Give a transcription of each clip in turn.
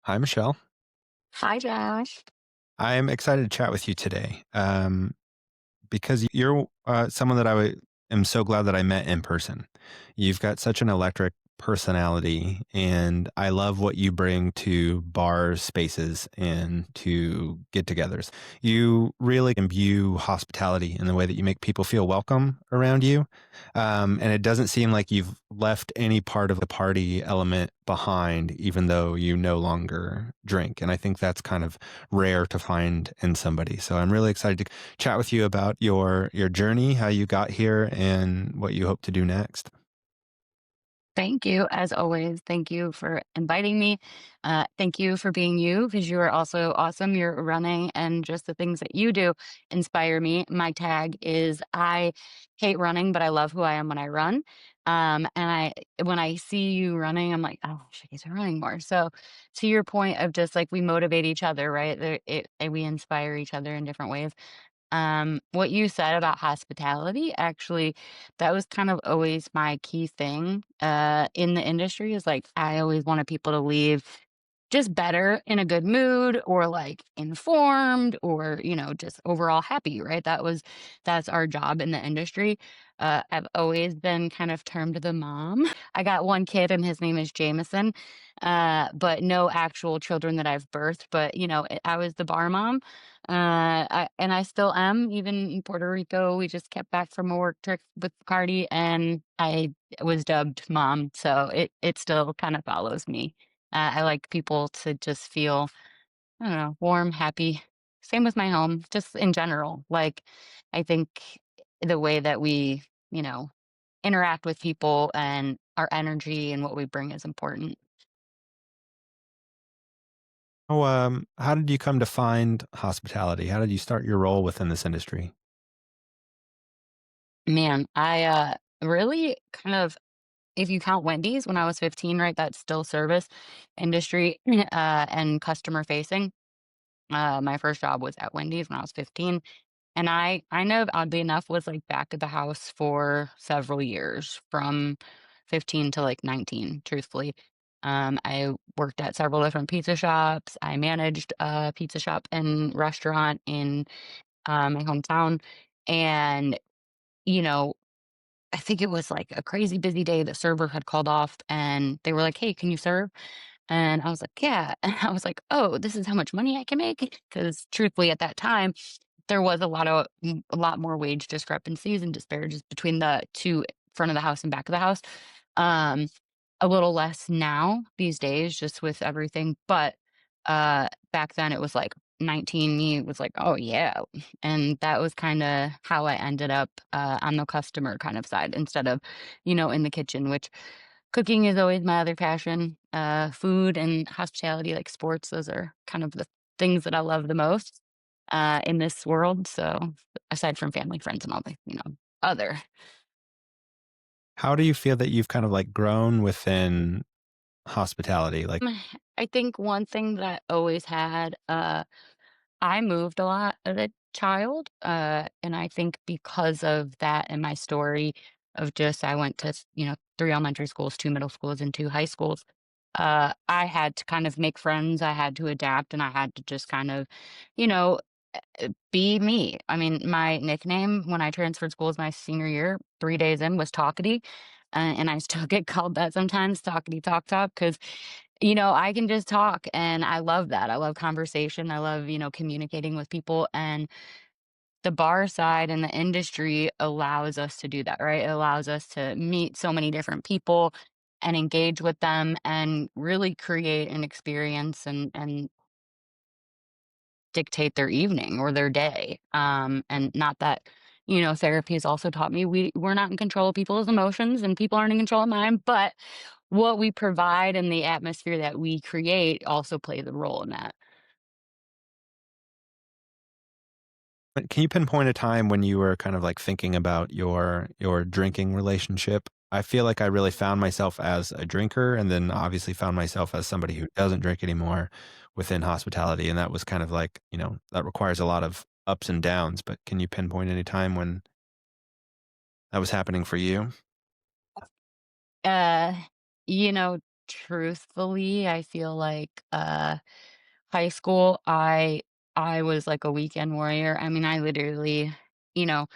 Hi, Michelle. Hi, Josh. I'm excited to chat with you today because you're someone that am so glad that I met in person. You've got such an electric personality, and I love what you bring to bars, spaces, and to get togethers. You really imbue hospitality in the way that you make people feel welcome around you. And it doesn't seem like you've left any part of the party element behind, even though you no longer drink. And I think that's kind of rare to find in somebody. So I'm really excited to chat with you about your journey, how you got here, and what you hope to do next. Thank you, as always. Thank you for inviting me. Thank you for being you because you are also awesome. You're running and just the things that you do inspire me. My tag is I hate running, but I love who I am when I run. And when I see you running, I'm like, oh, she needs to running more. So, to your point of just like we motivate each other, right? And we inspire each other in different ways. What you said about hospitality, actually, that was kind of always my key thing in the industry is like I always wanted people to leave just better in a good mood or like informed or just overall happy, right? That's our job in the industry. I've always been kind of termed the mom. I got one kid and his name is Jameson, but no actual children that I've birthed, but I was the bar mom. And I still am, even in Puerto Rico. We just kept back from a work trip with Cardi, and I was dubbed mom, so it still kind of follows me. I like people to just feel, I don't know, warm, happy. Same with my home, just in general. Like, I think the way that we, you know, interact with people and our energy and what we bring is important. Oh, how did you come to find hospitality? How did you start your role within this industry? Man, I really kind of, if you count Wendy's when I was 15, right, that's still service industry and customer facing. My first job was at Wendy's when I was 15. And I kind of, oddly enough, was like back at the house for several years from 15 to like 19, truthfully. I worked at several different pizza shops. I managed a pizza shop and restaurant in my hometown. And, you know, I think it was like a crazy busy day. The server had called off and they were like, "Hey, can you serve?" And I was like, "Yeah." And I was like, "Oh, this is how much money I can make." Because truthfully, at that time, there was a lot more wage discrepancies and disparages between the 2 front of the house and back of the house. Um, a little less now these days just with everything, but, back then it was like 19 me was like, "Oh, yeah." And that was kinda how I ended up, on the customer kind of side instead of, in the kitchen, which cooking is always my other passion. Food and hospitality, like sports, those are kind of the things that I love the most in this world. So aside from family, friends, and all the other, How do you feel that you've kind of like grown within hospitality? Like, I think one thing that I always had, I moved a lot as a child, and I think because of that and my story of just I went to 3 elementary schools, 2 middle schools, and 2 high schools. I had to kind of make friends. I had to adapt, and I had to just kind of, you know, be me. I mean, my nickname when I transferred schools my senior year, 3 days in, was Talkity, and I still get called that sometimes, Talkity Talk Talk, because I can just talk, and I love that. I love conversation. I love, communicating with people, and the bar side and the industry allows us to do that, right? It allows us to meet so many different people and engage with them and really create an experience and dictate their evening or their day. And not that, therapy has also taught me we're not in control of people's emotions and people aren't in control of mine, but what we provide and the atmosphere that we create also plays a role in that. but can you pinpoint a time when you were kind of like thinking about your drinking relationship? I feel like I really found myself as a drinker, and then obviously found myself as somebody who doesn't drink anymore within hospitality, and that was kind of like, that requires a lot of ups and downs, but can you pinpoint any time when that was happening for you? Uh, Truthfully, I feel like, high school, I was like a weekend warrior. I mean, I literally, you know,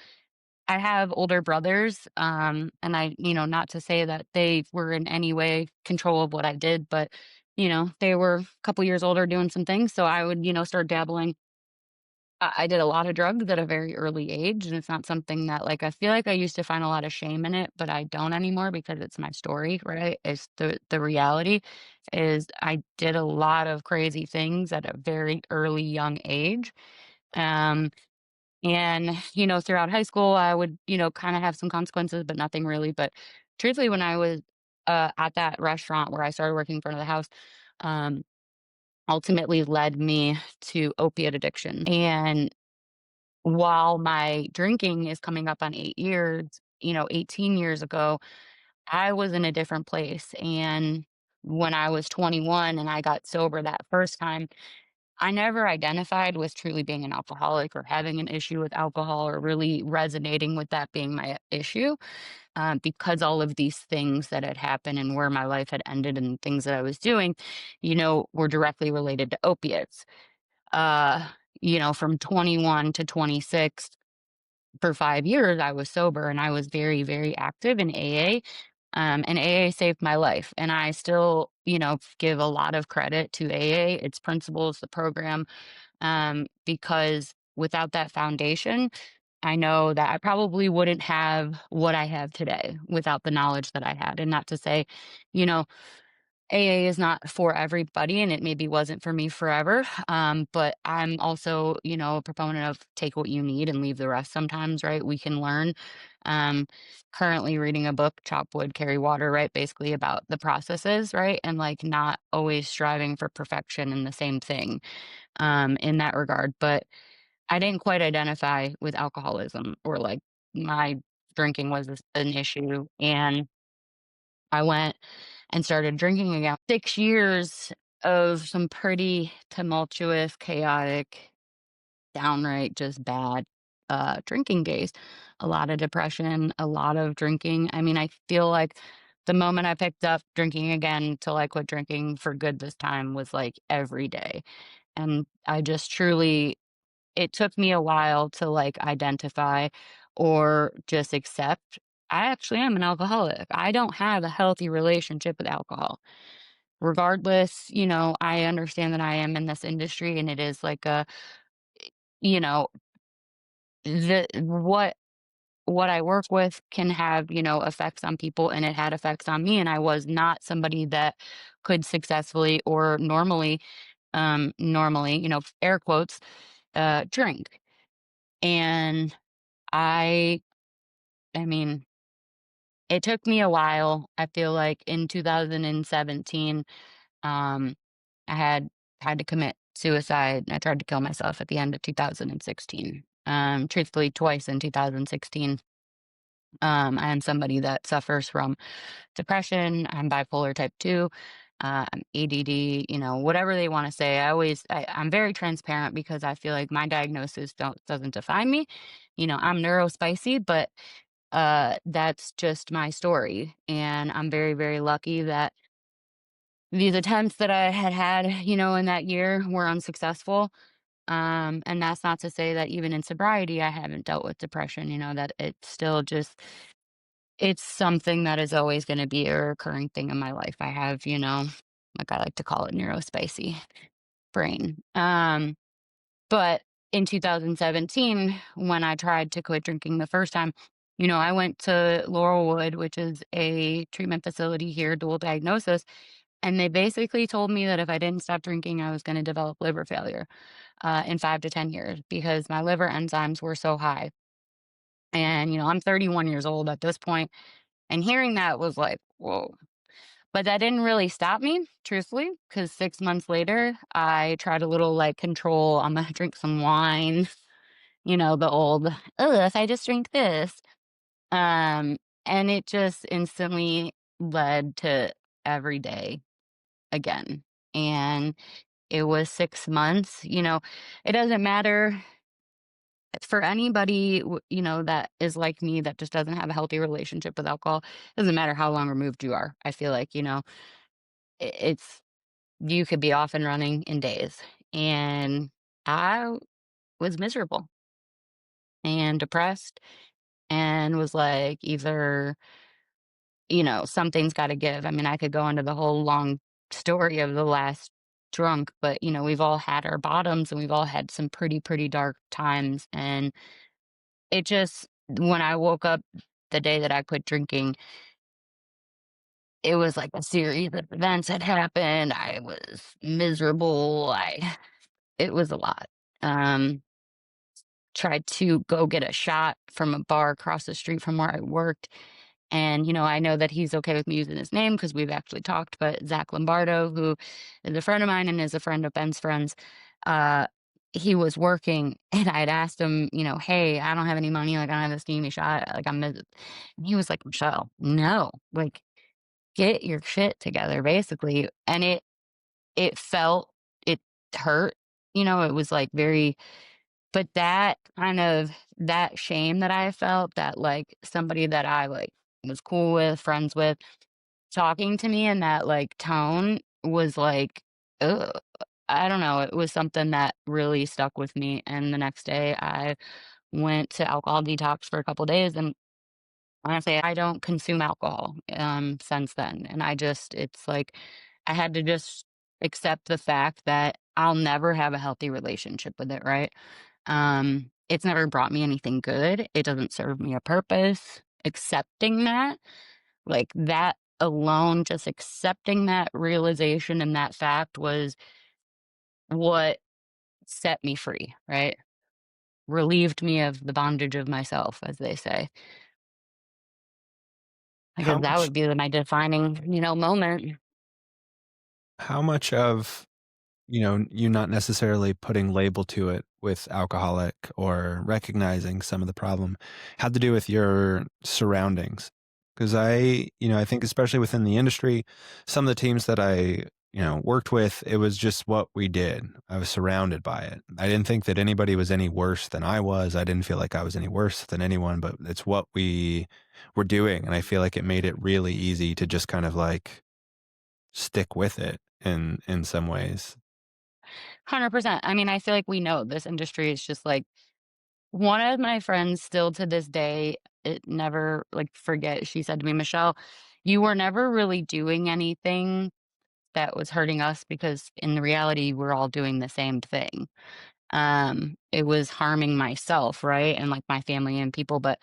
I have older brothers, and not to say that they were in any way control of what I did, but, they were a couple years older doing some things. So I would, start dabbling. I did a lot of drugs at a very early age, and it's not something that, like, I feel like I used to find a lot of shame in it, but I don't anymore because it's my story, right? It's the reality is I did a lot of crazy things at a very early young age. Um, and, throughout high school, I would, kind of have some consequences, but nothing really. But truthfully, when I was at that restaurant where I started working in front of the house, um, ultimately led me to opiate addiction. And while my drinking is coming up on 8 years, 18 years ago, I was in a different place. And when I was 21 and I got sober that first time, I never identified with truly being an alcoholic or having an issue with alcohol or really resonating with that being my issue, because all of these things that had happened and where my life had ended and things that I was doing, were directly related to opiates. Uh, from 21 to 26, for 5 years, I was sober and I was very, very active in AA. And AA saved my life. And I still, give a lot of credit to AA, its principles, the program, because without that foundation, I know that I probably wouldn't have what I have today without the knowledge that I had. And not to say, you know, AA is not for everybody, and it maybe wasn't for me forever. But I'm also, a proponent of take what you need and leave the rest sometimes, right? We can learn. Um, Currently reading a book, Chop Wood, Carry Water, right? Basically about the processes, right? And like not always striving for perfection in the same thing, in that regard. But I didn't quite identify with alcoholism or like my drinking was an issue. And I went and started drinking again. 6 years of some pretty tumultuous, chaotic, downright just bad drinking days. A lot of depression, a lot of drinking. I mean, I feel like the moment I picked up drinking again till I quit drinking for good this time was like every day. And I just truly, it took me a while to like identify or just accept I actually am an alcoholic. I don't have a healthy relationship with alcohol. Regardless, I understand that I am in this industry and it is like you know, the what I work with can have, effects on people and it had effects on me and I was not somebody that could successfully or normally, air quotes, drink. And I I mean, it took me a while. I feel like in 2017, um, I had to commit suicide. I tried to kill myself at the end of 2016. Truthfully, twice in 2016. I am somebody that suffers from depression. I'm bipolar type 2. I'm ADD, whatever they want to say. I'm very transparent because I feel like my diagnosis doesn't define me. I'm neurospicy, but that's just my story. And I'm very, very lucky that these attempts that I had, in that year were unsuccessful. And that's not to say that even in sobriety, I haven't dealt with depression, that it's still just, it's something that is always going to be a recurring thing in my life. I have, like I like to call it neurospicy brain. But in 2017, when I tried to quit drinking the first time, I went to Laurelwood, which is a treatment facility here, dual diagnosis, and they basically told me that if I didn't stop drinking, I was going to develop liver failure in 5 to 10 years because my liver enzymes were so high. And, I'm 31 years old at this point, and hearing that was like, whoa. But that didn't really stop me, truthfully, because 6 months later, I tried a little like control. I'm going to drink some wine. The old, oh, if I just drink this. Um, and it just instantly led to every day again. And it was 6 months, it doesn't matter for anybody, that is like me that just doesn't have a healthy relationship with alcohol. It doesn't matter how long removed you are. I feel like, it's you could be off and running in days. And I was miserable and depressed and was like, either, something's got to give. I mean, I could go into the whole long story of the last drunk, but, we've all had our bottoms and we've all had some pretty dark times. And it just, when I woke up the day that I quit drinking, it was like a series of events had happened. I was miserable. It was a lot. Um, Tried to go get a shot from a bar across the street from where I worked. And, I know that he's okay with me using his name because we've actually talked, but Zach Lombardo, who is a friend of mine and is a friend of Ben's friends, uh, he was working and I had asked him, hey, I don't have any money. Like, I don't have this, give me shot. Like, and he was like, Michelle, no, like, get your shit together, basically. And it felt, it hurt, it was like very, but that kind of that shame that I felt that, like, somebody that I, like, was cool with, friends with, talking to me in that, like, tone was like, ugh. I don't know, it was something that really stuck with me, and the next day, I went to alcohol detox for a couple days, and honestly, I don't consume alcohol, since then, and it's like, I had to just accept the fact that I'll never have a healthy relationship with it, right? It's never brought me anything good. It doesn't serve me a purpose. Accepting that, like that alone, just accepting that realization and that fact was what set me free, right? Relieved me of the bondage of myself, as they say. I guess How that much would be my defining, moment. how much of, you not necessarily putting label to it with alcoholic or recognizing some of the problem had to do with your surroundings? Because I think especially within the industry, some of the teams that I, worked with, it was just what we did. I was surrounded by it. I didn't think that anybody was any worse than I was. I didn't feel like I was any worse than anyone, but it's what we were doing. And I feel like it made it really easy to just kind of like stick with it in some ways. 100%. I mean, I feel like we know this industry is just like one of my friends still to this day, it never like forget, she said to me, Michelle, you were never really doing anything that was hurting us because in the reality we're all doing the same thing. It was harming myself, right? And like my family and people, but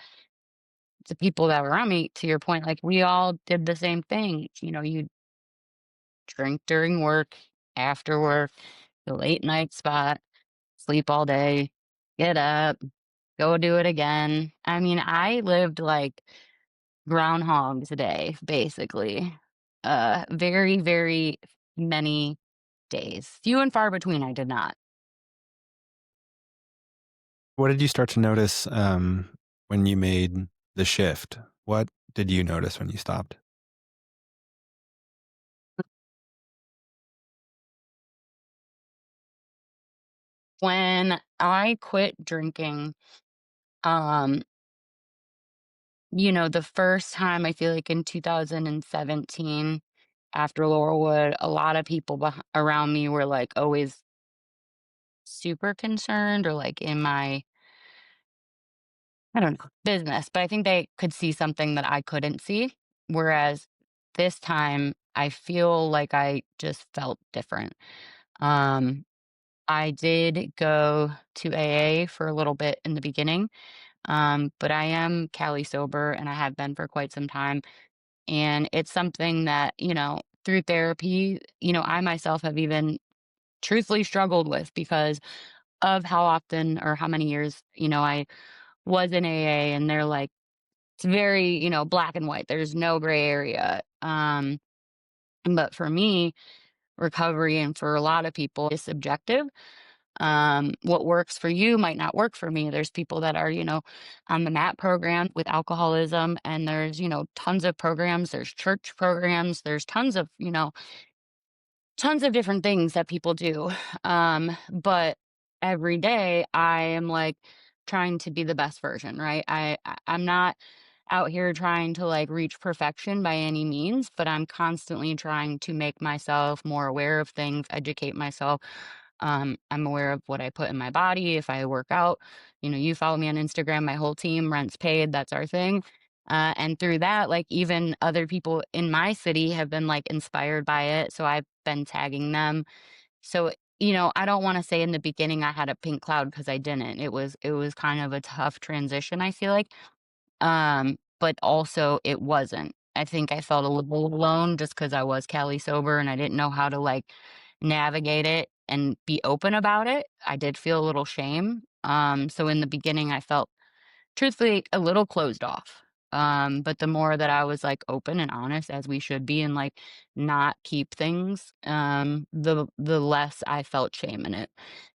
the people that were around me, to your point, like we all did the same thing. You drink during work, after work, the late night spot, sleep all day, get up, go do it again. I mean, I lived like groundhogs a day, basically. Very many days. Few and far between, I did not. What did you start to notice, when you made the shift? What did you notice when you stopped? When I quit drinking, um, the first time I feel like in 2017 after Laurelwood, a lot of people around me were like always super concerned or like in my, I don't know, business, but I think they could see something that I couldn't see. Whereas this time, I feel like I just felt different. Um, I did go to AA for a little bit in the beginning, but I am Cali sober and I have been for quite some time. And it's something that, through therapy, I myself have even truthfully struggled with because of how often or how many years, I was in AA and they're like, it's very, black and white. There's no gray area. But for me, recovery and for a lot of people is subjective. What works for you might not work for me. There's people that are, on the MAT program with alcoholism, and there's, tons of programs, there's church programs, there's tons of different things that people do. But every day I am like trying to be the best version, right? I'm not. out here trying to like reach perfection by any means, but I'm constantly trying to make myself more aware of things, educate myself. I'm aware of what I put in my body if I work out. You follow me on Instagram, my whole team, rent's paid, that's our thing. And through that, like even other people in my city have been like inspired by it. So I've been tagging them. So, I don't want to say in the beginning I had a pink cloud because I didn't. It was kind of a tough transition, I feel like. But also it wasn't. I think I felt a little alone just because I was Cali sober and I didn't know how to like navigate it and be open about it. I did feel a little shame. So in the beginning I felt truthfully a little closed off. But the more that I was like open and honest as we should be and like not keep things, the less I felt shame in it.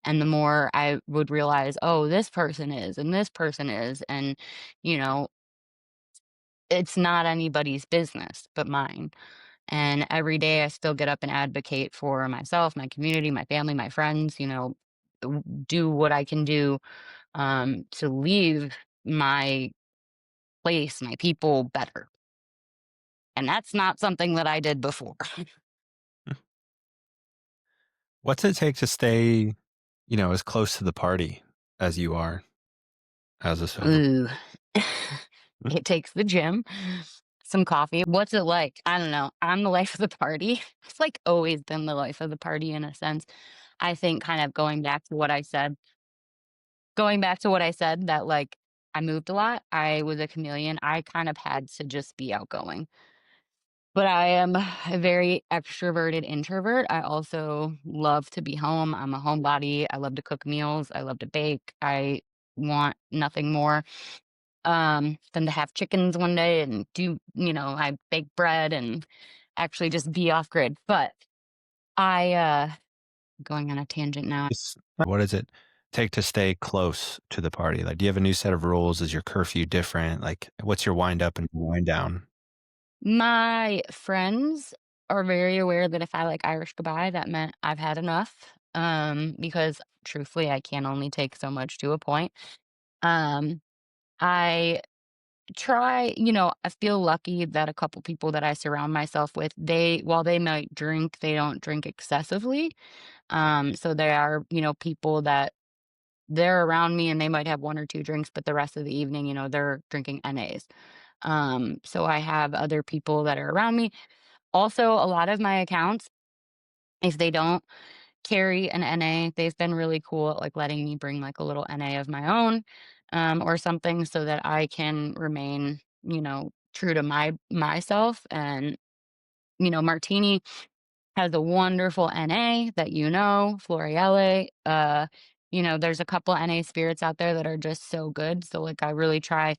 And the more I would realize, oh, this person is and this person is, and you know, it's not anybody's business but mine. And every day I still get up and advocate for myself, my community, my family, my friends, do what I can do to leave my place, my people better. And that's not something that I did before. What's it take to stay, as close to the party as you are as a sober? Ooh. It takes the gym, some coffee. What's it like? I don't know. I'm the life of the party. It's like always been the life of the party in a sense. I think kind of going back to what I said that like I moved a lot. I was a chameleon. I kind of had to just be outgoing. But I am a very extroverted introvert. I also love to be home. I'm a homebody. I love to cook meals. I love to bake. I want nothing more than to have chickens one day and I bake bread and actually just be off grid. But I going on a tangent now. What does it take to stay close to the party? Like, do you have a new set of rules? Is your curfew different? Like, what's your wind up and wind down? My friends are very aware that if I like Irish goodbye, that meant I've had enough. Because truthfully, I can only take so much to a point. Um, I I feel lucky that a couple people that I surround myself with, while they might drink, they don't drink excessively. So there are, people that they're around me and they might have one or two drinks, but the rest of the evening, they're drinking NAs. So I have other people that are around me. Also, a lot of my accounts, if they don't carry an NA, they've been really cool at like letting me bring like a little NA of my own, or something so that I can remain, true to myself. And, Martini has a wonderful NA that Floriele. There's a couple NA spirits out there that are just so good. So like I really try.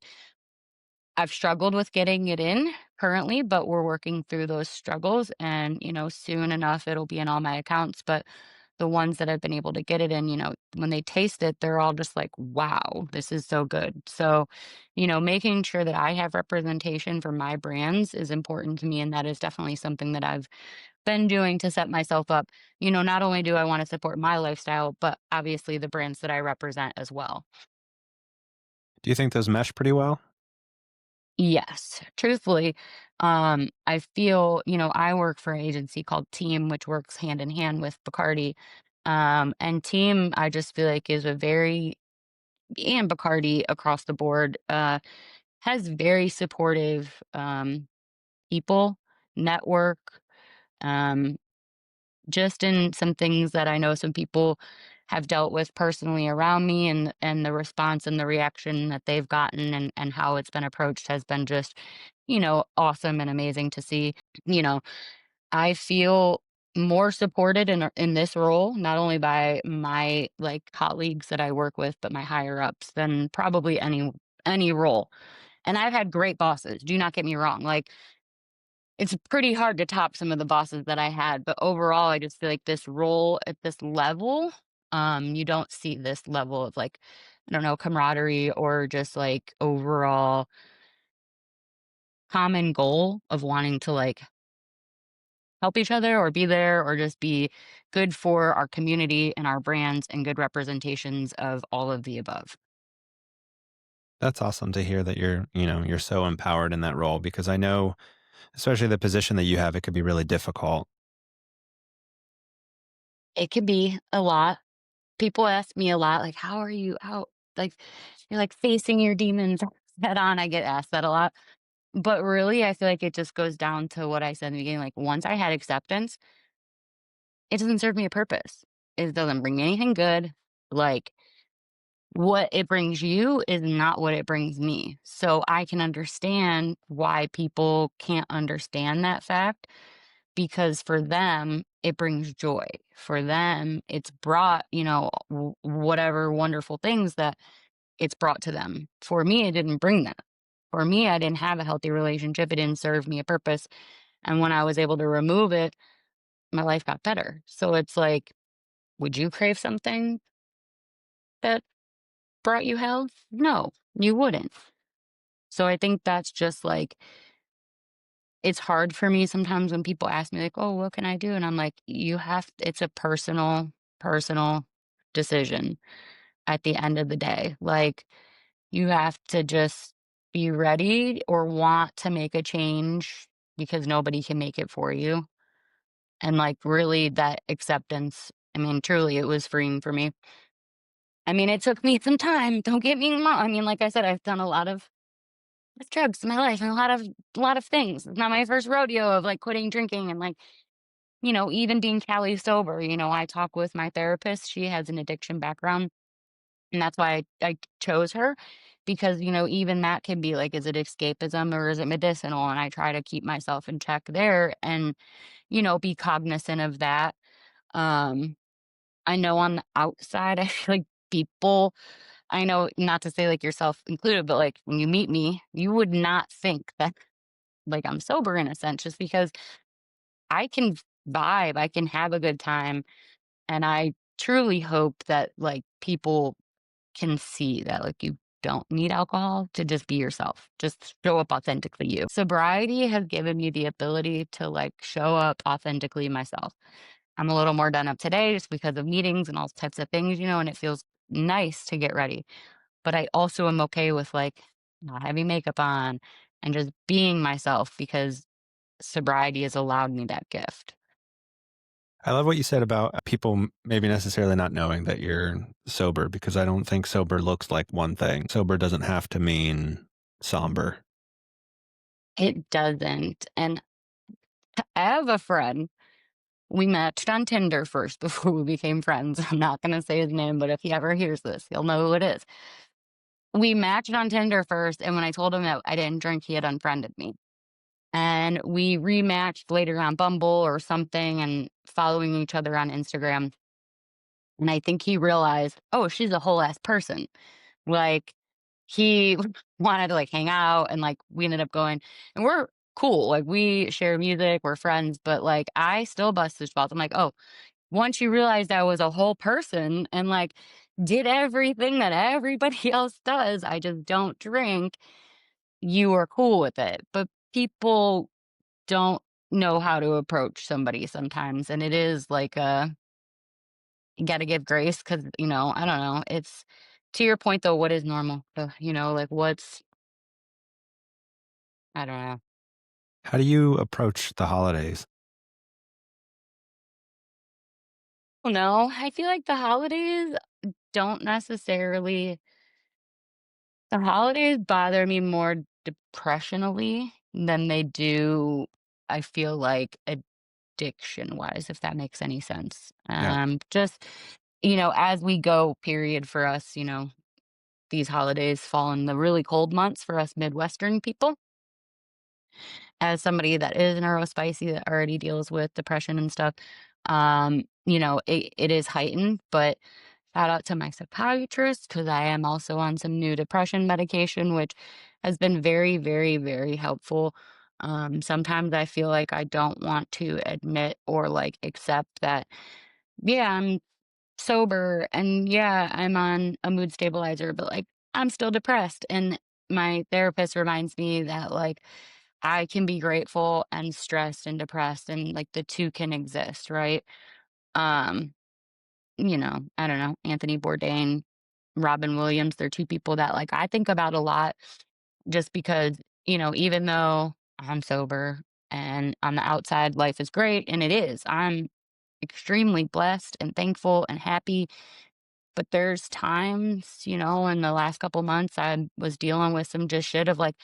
I've struggled with getting it in currently, but we're working through those struggles and, soon enough it'll be in all my accounts. But the ones that I've been able to get it in, when they taste it, they're all just like, wow, this is so good. So, making sure that I have representation for my brands is important to me. And that is definitely something that I've been doing to set myself up. Not only do I want to support my lifestyle, but obviously the brands that I represent as well. Do you think those mesh pretty well? Yes, truthfully, I feel, I work for an agency called Team, which works hand in hand with Bacardi. And Team, I just feel like is a very, and Bacardi across the board, has very supportive people, network, um, just in some things that I know some people have dealt with personally around me, and the response and the reaction that they've gotten and how it's been approached has been just, awesome and amazing to see. You know, I feel more supported in this role, not only by my like colleagues that I work with, but my higher ups than probably any role. And I've had great bosses. Do not get me wrong. Like it's pretty hard to top some of the bosses that I had, but overall, I just feel like this role at this level, you don't see this level of like, I don't know, camaraderie or just like overall common goal of wanting to like help each other or be there or just be good for our community and our brands and good representations of all of the above. That's awesome to hear that you're so empowered in that role because I know, especially the position that you have, it could be really difficult. It could be a lot. People ask me a lot, like, "How are you how" like, you're, like, facing your demons head on. I get asked that a lot. But really, I feel like it just goes down to what I said in the beginning, like, once I had acceptance, it doesn't serve me a purpose. It doesn't bring me anything good. Like, what it brings you is not what it brings me. So I can understand why people can't understand that fact because for them, it brings joy. For them, it's brought, whatever wonderful things that it's brought to them. For me, it didn't bring that. For me, I didn't have a healthy relationship. It didn't serve me a purpose. And when I was able to remove it, my life got better. So it's like, would you crave something that brought you health? No, you wouldn't. So I think that's just like, it's hard for me sometimes when people ask me, like, oh, what can I do? And I'm like, it's a personal decision at the end of the day. Like, you have to just be ready or want to make a change because nobody can make it for you. And like, really, that acceptance, I mean, truly, it was freeing for me. I mean, it took me some time. Don't get me wrong. I mean, like I said, I've done a lot of with drugs in my life and a lot of things. It's not my first rodeo of like quitting drinking and like, even being Cali sober. I talk with my therapist. She has an addiction background. And that's why I chose her because, even that can be like, is it escapism or is it medicinal? And I try to keep myself in check there and, be cognizant of that. Um, I know on the outside, I feel like people, I know not to say like yourself included, but like when you meet me, you would not think that like I'm sober in a sense, just because I can vibe, I can have a good time. And I truly hope that like people can see that like you don't need alcohol to just be yourself. Just show up authentically you. Sobriety has given me the ability to like show up authentically myself. I'm a little more done up today just because of meetings and all types of things, and it feels nice to get ready. But I also am okay with like not having makeup on and just being myself because sobriety has allowed me that gift. I love what you said about people maybe necessarily not knowing that you're sober because I don't think sober looks like one thing. Sober doesn't have to mean somber. It doesn't. And I have a friend. We matched on Tinder first before we became friends. I'm not going to say his name, but if he ever hears this, he'll know who it is. We matched on Tinder first, and when I told him that I didn't drink, he had unfriended me. And we rematched later on Bumble or something and following each other on Instagram. And I think he realized, oh, she's a whole ass person. Like he wanted to like hang out and like we ended up going and we're cool. Like we share music, we're friends, but like I still bust his balls. I'm like, oh, once you realized I was a whole person and like did everything that everybody else does, I just don't drink, you are cool with it. But people don't know how to approach somebody sometimes. And it is like you got to give grace because, I don't know. It's to your point though, what is normal? Like I don't know. How do you approach the holidays? No, I feel like don't necessarily the holidays bother me more depressionally than they do, I feel like addiction wise, if that makes any sense. Yeah. Just, as we go, period for us, these holidays fall in the really cold months for us Midwestern people. As somebody that is neurospicy that already deals with depression and stuff, it is heightened, but shout out to my psychiatrist because I am also on some new depression medication, which has been very, very, very helpful. Sometimes I feel like I don't want to admit or like accept that, yeah, I'm sober and yeah, I'm on a mood stabilizer, but like I'm still depressed. And my therapist reminds me that like I can be grateful and stressed and depressed and like the two can exist, right? Um, I don't know, Anthony Bourdain. Robin Williams. They're two people that like I think about a lot just because, even though I'm sober and on the outside life is great and it is. I'm extremely blessed and thankful and happy. But there's times, in the last couple months I was dealing with some just shit of like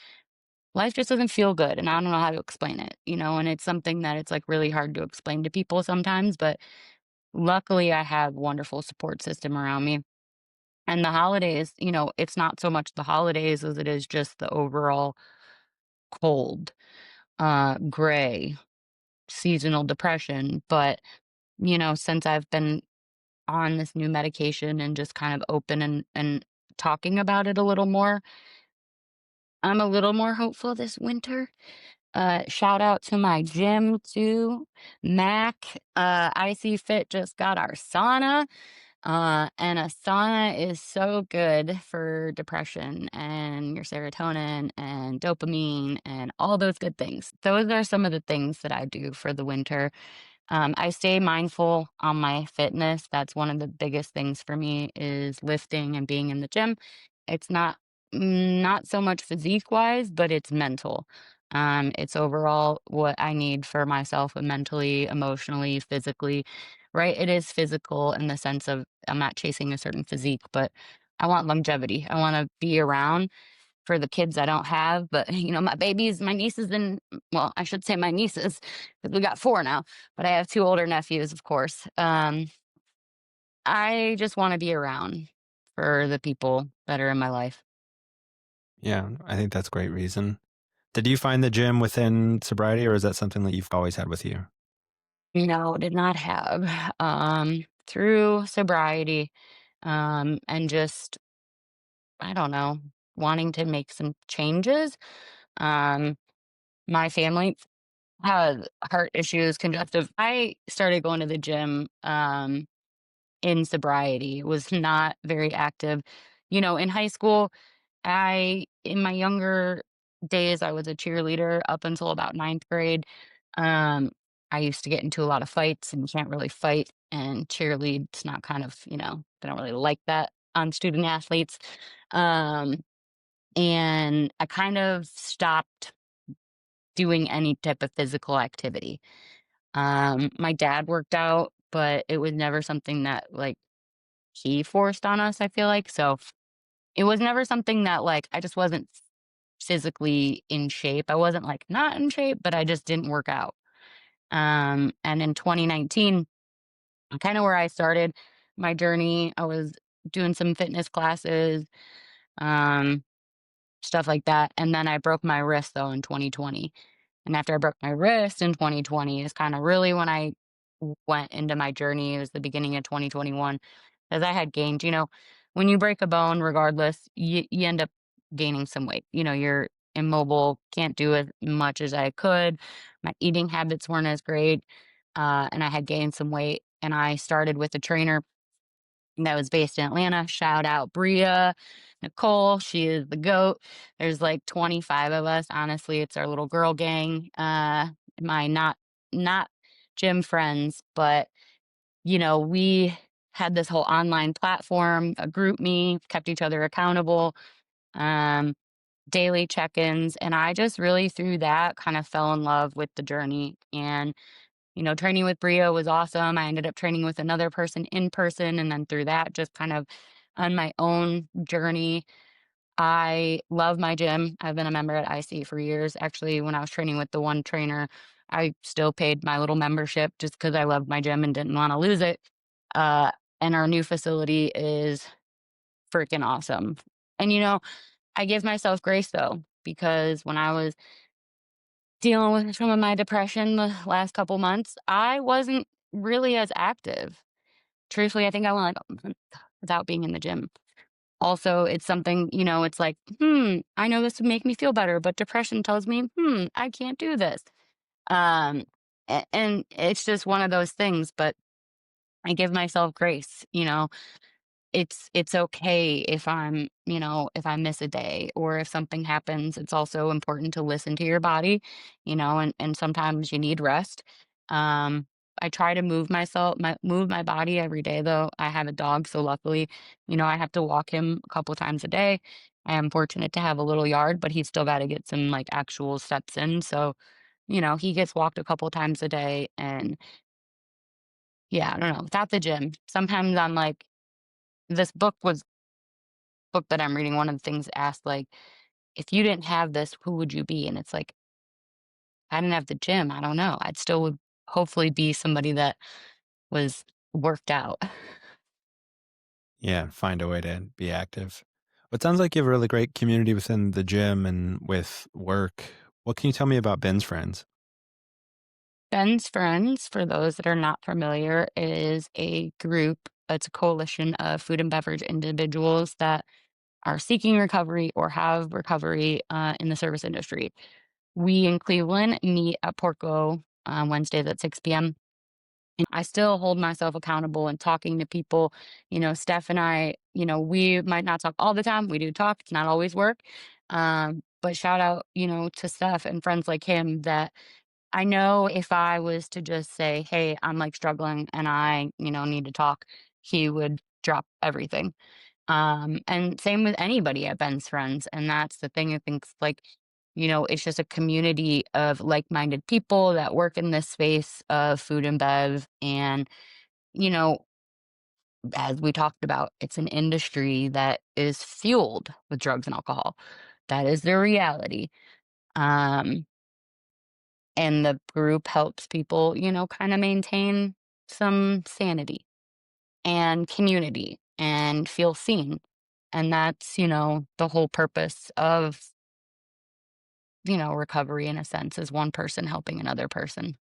life just doesn't feel good and I don't know how to explain it, and it's something that it's like really hard to explain to people sometimes, but luckily I have wonderful support system around me. And the holidays, it's not so much the holidays as it is just the overall cold, gray, seasonal depression. But, since I've been on this new medication and just kind of open and talking about it a little more, I'm a little more hopeful this winter. Shout out to my gym too. Mac, Icy Fit just got our sauna. And a sauna is so good for depression and your serotonin and dopamine and all those good things. Those are some of the things that I do for the winter. I stay mindful on my fitness. That's one of the biggest things for me is lifting and being in the gym. It's not so much physique wise, but it's mental. It's overall what I need for myself mentally, emotionally, physically, right? It is physical in the sense of I'm not chasing a certain physique, but I want longevity. I want to be around for the kids I don't have, but my babies, my nieces, and well, I should say my nieces, because we got four now, but I have two older nephews, of course. I just want to be around for the people that are in my life. Yeah, I think that's a great reason. Did you find the gym within sobriety, or is that something that you've always had with you? No, did not have. Through sobriety, and just, I don't know, wanting to make some changes. Um, my family had heart issues, congestive. I started going to the gym. In sobriety, was not very active. In high school, in my younger days, I was a cheerleader up until about ninth grade. Um, I used to get into a lot of fights, and you can't really fight and cheerlead. It's not kind of, they don't really like that on student athletes. Um, and I kind of stopped doing any type of physical activity. My dad worked out, but it was never something that like he forced on us, I feel like. So it was never something that like I just wasn't physically in shape. I wasn't like not in shape, but I just didn't work out. And in 2019, kind of where I started my journey, I was doing some fitness classes, um, stuff like that. And then I broke my wrist though in 2020. And after I broke my wrist in 2020 is kind of really when I went into my journey. It was the beginning of 2021 as I had gained, when you break a bone, regardless, you end up gaining some weight. You're immobile, can't do as much as I could. My eating habits weren't as great. And I had gained some weight. And I started with a trainer that was based in Atlanta. Shout out Bria, Nicole. She is the goat. There's like 25 of us. Honestly, it's our little girl gang. My not gym friends, but we had this whole online platform, a group me, kept each other accountable, um, daily check-ins, and I just really through that kind of fell in love with the journey. And training with Brio was awesome. I ended up training with another person in person. And then through that, just kind of on my own journey, I love my gym. I've been a member at IC for years. Actually, when I was training with the one trainer, I still paid my little membership just because I loved my gym and didn't want to lose it. Uh, and our new facility is freaking awesome. And, I give myself grace though, because when I was dealing with some of my depression the last couple months, I wasn't really as active. Truthfully, I think I went like a month without being in the gym. Also, it's something, it's like, I know this would make me feel better, but depression tells me, I can't do this. Um, and it's just one of those things, but I give myself grace, it's okay if if I miss a day or if something happens. It's also important to listen to your body, and sometimes you need rest. Um, I try to move my body every day though. I have a dog, so luckily, I have to walk him a couple times a day. I am fortunate to have a little yard, but he's still got to get some like actual steps in. So, he gets walked a couple times a day. And yeah, I don't know. Without the gym, sometimes I'm like, this book that I'm reading, one of the things asked like, if you didn't have this, who would you be? And it's like, I didn't have the gym. I don't know. I'd still would hopefully be somebody that was worked out. Yeah, find a way to be active. It sounds like you have a really great community within the gym and with work. What can you tell me about Ben's friends? Ben's Friends, for those that are not familiar, is a group, it's a coalition of food and beverage individuals that are seeking recovery or have recovery in the service industry. We in Cleveland meet at Porco Wednesdays at 6 p.m. And I still hold myself accountable and talking to people. Steph and I, we might not talk all the time. We do talk, it's not always work. But shout out, to Steph and friends like him that I know if I was to just say, hey, I'm like struggling and I, need to talk, he would drop everything. And same with anybody at Ben's Friends. And that's the thing I think like, it's just a community of like-minded people that work in this space of food and bev. And, you know, as we talked about, it's an industry that is fueled with drugs and alcohol. That is the reality. Um, and the group helps people, kind of maintain some sanity and community and feel seen. And that's, the whole purpose of, recovery in a sense is one person helping another person.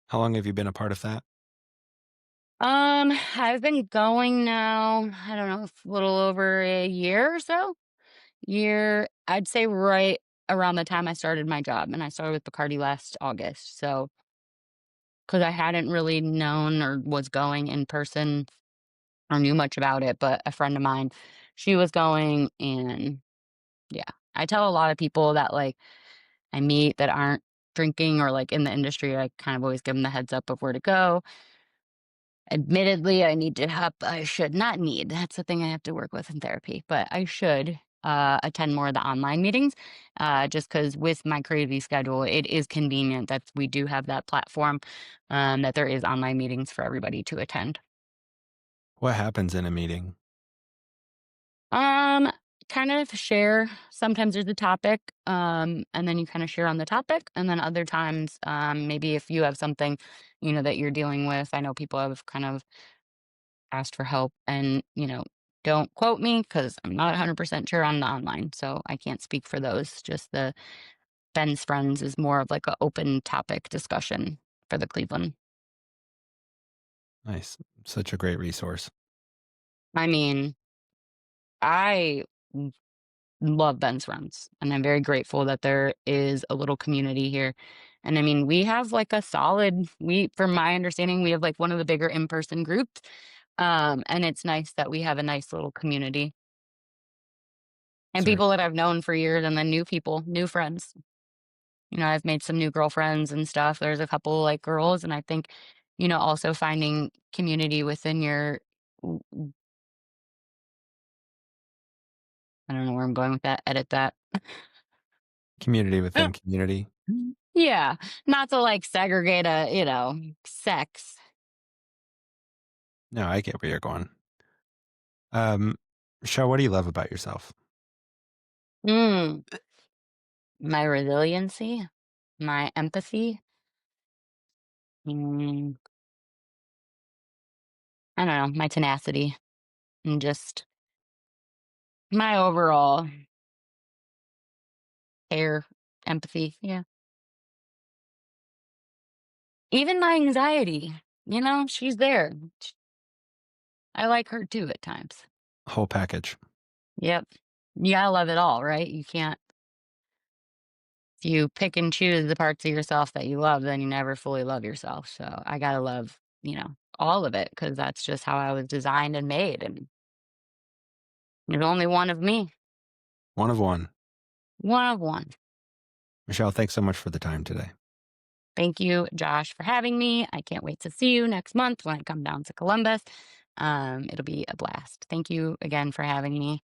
How long have you been a part of that? I've been going now, I don't know, a little over a year or so. I'd say right around the time I started my job, and I started with Bacardi last August. So, because I hadn't really known or was going in person or knew much about it, but a friend of mine, she was going, and yeah, I tell a lot of people that like I meet that aren't drinking or like in the industry, I kind of always give them the heads up of where to go. Admittedly, I should not need. That's the thing I have to work with in therapy, but I should attend more of the online meetings just because with my crazy schedule, it is convenient that we do have that platform, that there is online meetings for everybody to attend. What happens in a meeting? Um, Kind of share. Sometimes there's a topic, and then you kind of share on the topic, and then other times, maybe if you have something, that you're dealing with. I know people have kind of asked for help, and don't quote me because I'm not 100% sure on the online, so I can't speak for those. Just the Ben's Friends is more of like an open topic discussion for the Cleveland. Nice. Such a great resource. I mean, I love Ben's Friends, and I'm very grateful that there is a little community here. And I mean, we have like a solid from my understanding, we have like one of the bigger in-person groups. And it's nice that we have a nice little community and It's very people that I've known for years and then new people, new friends. I've made some new girlfriends and stuff. There's a couple like girls, and I think, also finding community within your I don't know where I'm going with that. Edit that. community within community. Yeah, not to like segregate sex. No, I get where you're going. Um, Shell, what do you love about yourself? Mm, my resiliency, my empathy, mm, I don't know, my tenacity, and just my overall care, empathy. Yeah. Even my anxiety, she's there. I like her too at times. Whole package. Yep. You gotta love it all, right? You can't, if you pick and choose the parts of yourself that you love, then you never fully love yourself. So I gotta love, all of it because that's just how I was designed and made. And there's only one of me, One of one. one of one. Michelle, thanks so much for the time today. Thank you, Josh, for having me. I can't wait to see you next month when I come down to Columbus. It'll be a blast. Thank you again for having me.